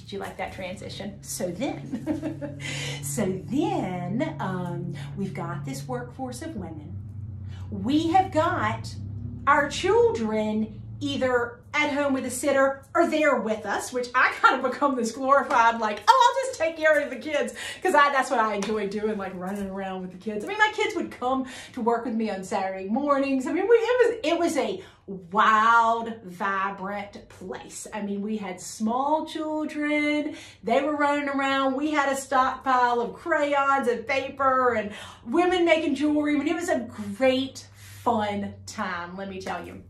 Did you like that transition? So then, we've got this workforce of women. We have got our children either at home with a sitter or there with us, which I kind of become this glorified, like, oh, I'll just take care of the kids, because that's what I enjoy doing, like running around with the kids. I mean, my kids would come to work with me on Saturday mornings. I mean, it was a wild, vibrant place. I mean, we had small children. They were running around. We had a stockpile of crayons and paper and women making jewelry. I mean, it was a great, fun time, let me tell you.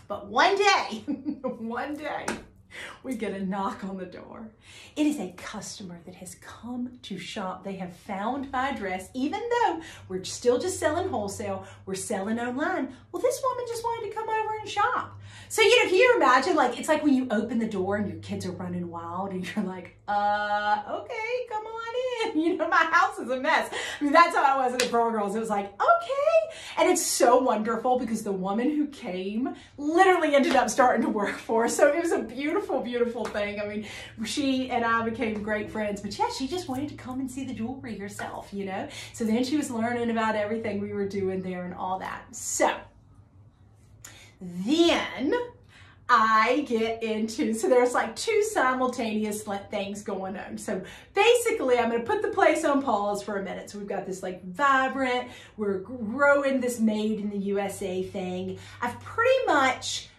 But one day, we get a knock on the door. It is a customer that has come to shop. They have found my address, even though we're still just selling wholesale, we're selling online. Well, this woman just wanted to come over and shop. So, can you imagine, like, it's like when you open the door and your kids are running wild and you're like, okay, come on in. My house is a mess. I mean, that's how I was at the Pearl Girls. It was like, okay. And it's so wonderful because the woman who came literally ended up starting to work for us. So it was a beautiful, beautiful thing. I mean, she and I became great friends, but yeah, she just wanted to come and see the jewelry herself, So then she was learning about everything we were doing there and all that. So then I get into, so there's like two simultaneous things going on. So basically I'm going to put the place on pause for a minute. So we've got this like vibrant, we're growing this made in the USA thing. I've pretty much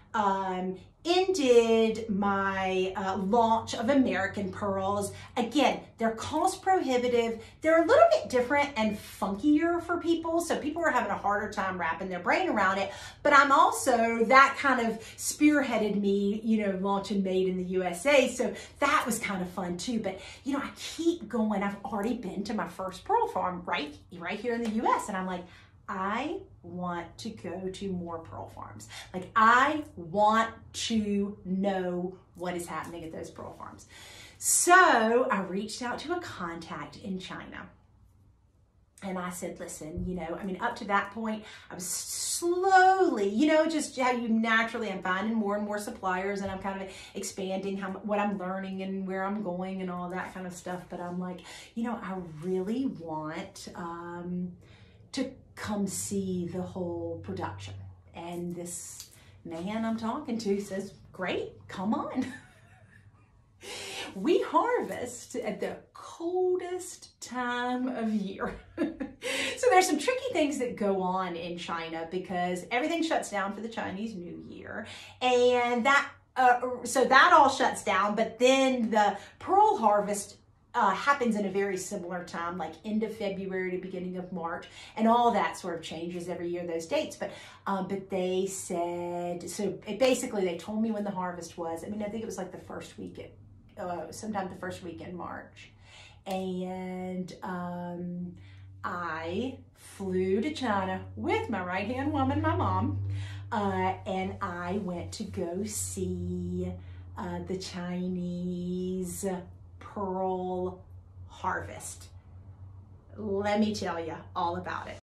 ended my launch of American Pearls. Again, they're cost prohibitive. They're a little bit different and funkier for people. So people are having a harder time wrapping their brain around it. But I'm also, that kind of spearheaded me, launching Made in the USA. So that was kind of fun too. But, I keep going. I've already been to my first pearl farm right here in the US. And I'm like, I want to go to more pearl farms. Like, I want to know what is happening at those pearl farms. So I reached out to a contact in China. And I said, listen, up to that point, I was slowly, just how you naturally, I'm finding more and more suppliers and I'm kind of expanding what I'm learning and where I'm going and all that kind of stuff. But I'm like, I really want to come see the whole production. And this man I'm talking to says, great, come on. We harvest at the coldest time of year. So there's some tricky things that go on in China because everything shuts down for the Chinese New Year. And so that all shuts down, but then the pearl harvest happens in a very similar time, like end of February to beginning of March, and all that sort of changes every year, those dates. But they said, so basically they told me when the harvest was. I mean, I think it was like the first week, sometime the first week in March. And I flew to China with my right-hand woman, my mom, and I went to go see the Chinese pearl harvest. Let me tell you all about it.